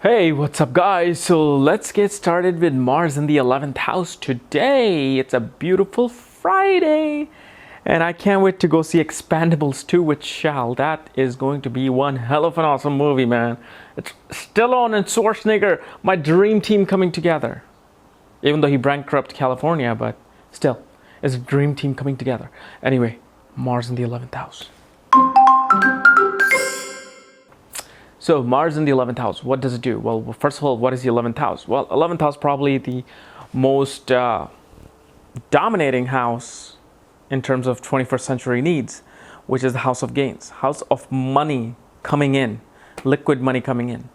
Hey, what's up, guys? So let's get started with Mars in the 11th house today. It's a beautiful Friday, and I can't wait to go see Expandables 2 with Shal. That is going to be one hell of an awesome movie, man. It's Stallone and Schwarzenegger, my dream team coming together. Even though he bankrupt California, but still, it's a dream team coming together. Anyway, Mars in the 11th house. So Mars in the 11th house, what does it do? Well, first of all, what is the 11th house? Well, 11th house probably the most dominating house in terms of 21st century needs, which is the house of gains, house of money coming in, liquid money coming in.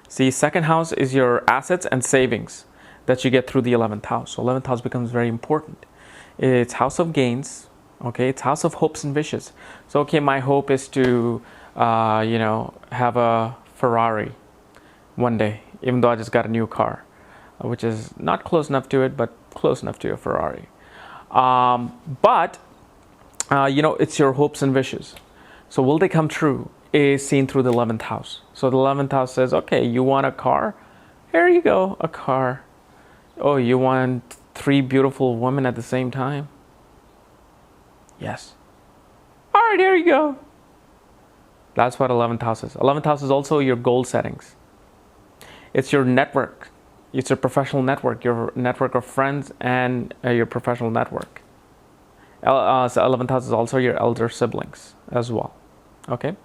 See, second house is your assets and savings that you get through the 11th house. So 11th house becomes very important. It's house of gains, okay? It's house of hopes and wishes. So, okay, my hope is to have a Ferrari one day, even though I just got a new car, which is not close enough to it, but close enough to a Ferrari. It's your hopes and wishes. So will they come true is seen through the 11th house. So the 11th house says, okay, you want a car? Here you go, a car. Oh, you want 3 beautiful women at the same time? Yes. All right, here you go. That's what 11th house is. 11th house is also your goal settings. It's your network. It's your professional network, your network of friends and your professional network. So 11th house is also your elder siblings as well. Okay?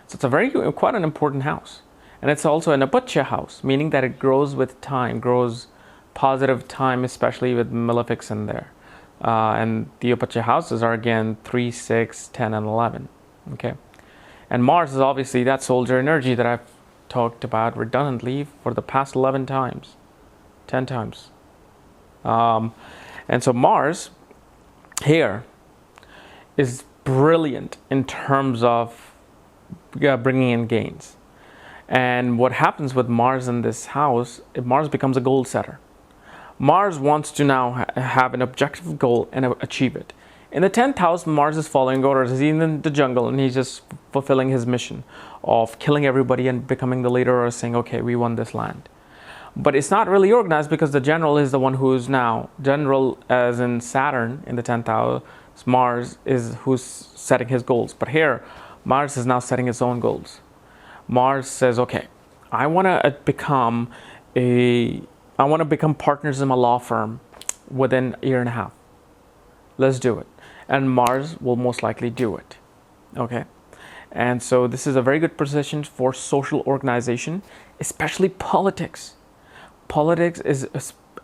So it's quite an important house. And it's also an apacha house, meaning that it grows with time, grows positive time, especially with malefics in there. And the apacha houses are again 3, 6, 10, and 11. Okay? And Mars is obviously that soldier energy that I've talked about redundantly for the past 11 times, 10 times. And so Mars here is brilliant in terms of bringing in gains. And what happens with Mars in this house, Mars becomes a goal setter. Mars wants to now have an objective goal and achieve it. In the 10th house, Mars is following orders. He's in the jungle and he's just fulfilling his mission of killing everybody and becoming the leader or saying, okay, we won this land. But it's not really organized because the general is the one who's now, general as in Saturn in the 10th house, Mars is who's setting his goals. But here, Mars is now setting his own goals. Mars says, okay, I want to become partners in my law firm within a year and a half. Let's do it. And Mars will most likely do it. Okay? And so this is a very good position for social organization, especially politics. Politics is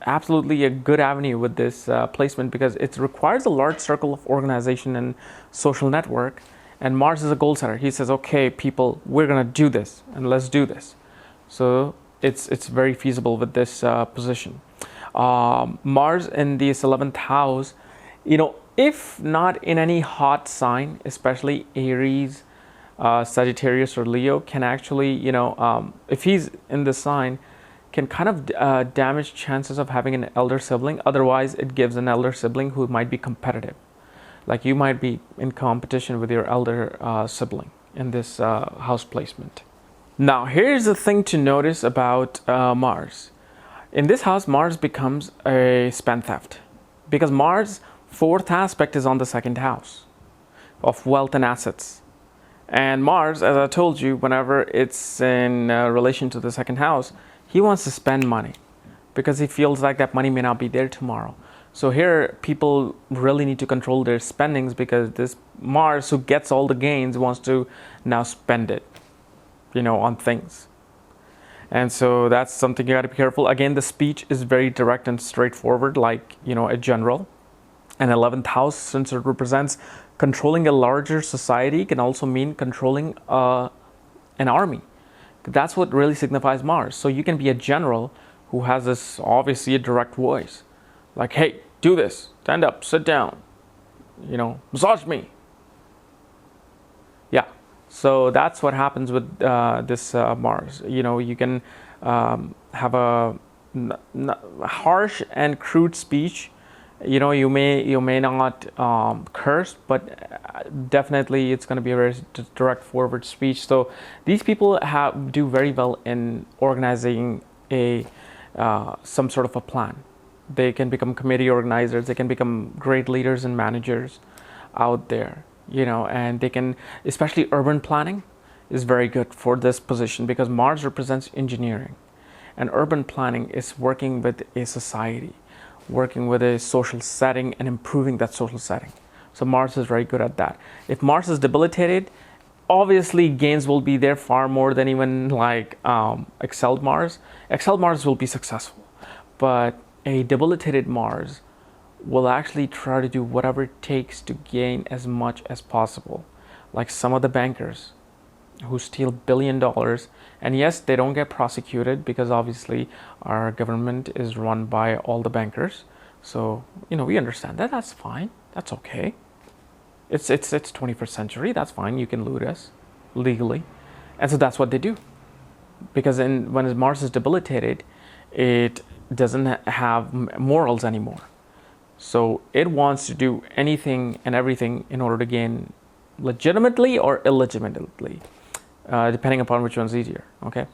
absolutely a good avenue with this placement because it requires a large circle of organization and social network. And Mars is a goal setter. He says, okay, people, we're going to do this and let's do this. So it's very feasible with this position. Mars in this 11th house, if not in any hot sign, especially Aries, Sagittarius, or Leo, can actually, if he's in this sign, can kind of damage chances of having an elder sibling. Otherwise, it gives an elder sibling who might be competitive. Like you might be in competition with your elder sibling in this house placement. Now, here's the thing to notice about Mars. In this house, Mars becomes a spendthrift because Mars' 4th aspect is on the 2nd house of wealth and assets. And Mars, as I told you, whenever it's in relation to the 2nd house, he wants to spend money because he feels like that money may not be there tomorrow. So here, people really need to control their spendings because this Mars, who gets all the gains, wants to now spend it, on things. And so that's something you got to be careful. Again, the speech is very direct and straightforward, like, a general. And 11th house, since it represents controlling a larger society, can also mean controlling an army. That's what really signifies Mars. So you can be a general who has this obviously a direct voice. Like, hey, do this, stand up, sit down, massage me. Yeah, so that's what happens with this Mars. You can have a harsh and crude speech You may not curse, but definitely it's going to be a very direct forward speech. So these people do very well in organizing a some sort of a plan. They can become committee organizers. They can become great leaders and managers out there. And they can, especially urban planning is very good for this position because Mars represents engineering, and urban planning is working with a society, working with a social setting and improving that social setting. So Mars is very good at that. If Mars is debilitated, obviously gains will be there far more than even like excelled Mars. Excelled Mars will be successful, but a debilitated Mars will actually try to do whatever it takes to gain as much as possible. Like some of the bankers who steal $1 billion, and yes, they don't get prosecuted because obviously our government is run by all the bankers. So we understand that. That's fine. That's okay. It's 21st century. That's fine. You can loot us legally, and so that's what they do. Because when Mars is debilitated, it doesn't have morals anymore. So it wants to do anything and everything in order to gain legitimately or illegitimately, depending upon which one's easier. Okay,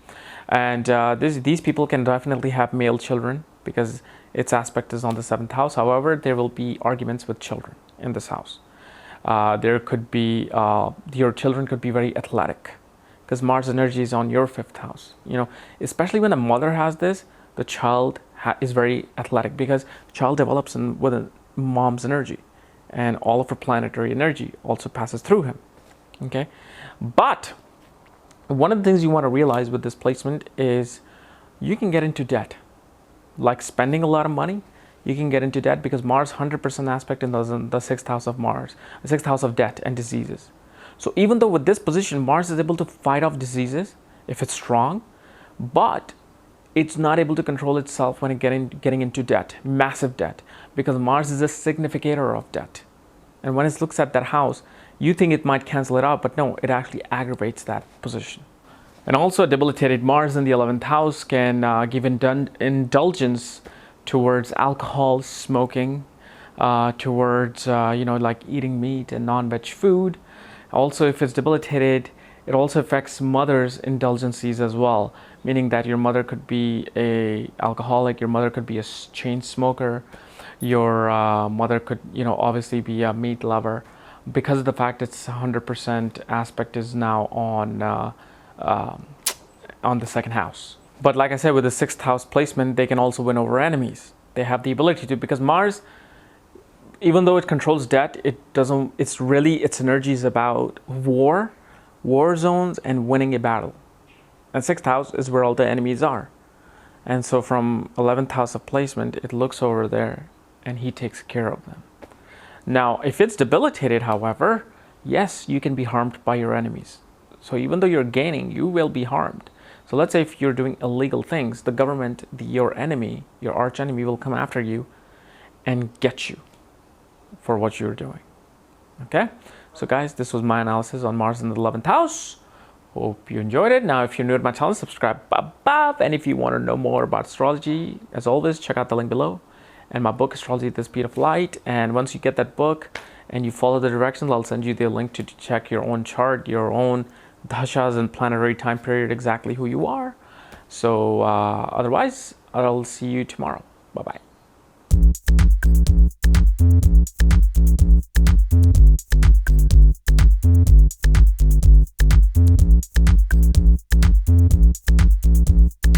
and these people can definitely have male children because its aspect is on the 7th house. However, there will be arguments with children in this house. There could be your children could be very athletic because Mars energy is on your 5th house. Especially when the mother has this, the child is very athletic because the child develops with a mom's energy, and all of her planetary energy also passes through him. Okay, but one of the things you want to realize with this placement is you can get into debt, like spending a lot of money. You can get into debt because Mars 100% aspect in the 6th house of Mars, the 6th house of debt and diseases. So even though with this position Mars is able to fight off diseases if it's strong, but it's not able to control itself when getting into debt, massive debt, because Mars is a significator of debt. And when it looks at that house, you think it might cancel it out, but no, it actually aggravates that position. And also a debilitated Mars in the 11th house can give indulgence towards alcohol, smoking, towards like eating meat and non-veg food. Also, if it's debilitated, it also affects mothers' indulgences as well, meaning that your mother could be a alcoholic, your mother could be a chain smoker, your mother could obviously be a meat lover, because of the fact it's 100% aspect is now on the 2nd house. But like I said, with the 6th house placement, they can also win over enemies. They have the ability to, because Mars, even though it controls debt, its energy is about war zones and winning a battle. And 6th house is where all the enemies are. And so from 11th house of placement, it looks over there and he takes care of them. Now, if it's debilitated, however, yes, you can be harmed by your enemies. So even though you're gaining, you will be harmed. So let's say if you're doing illegal things, the government, your enemy, your arch enemy will come after you and get you for what you're doing. Okay? So guys, this was my analysis on Mars in the 11th house. Hope you enjoyed it. Now, if you're new to my channel, subscribe above. And if you want to know more about astrology, as always, check out the link below. And my book, Astrology at the Speed of Light. And once you get that book and you follow the directions, I'll send you the link to check your own chart, your own dashas and planetary time period, exactly who you are. So otherwise, I'll see you tomorrow. Bye-bye.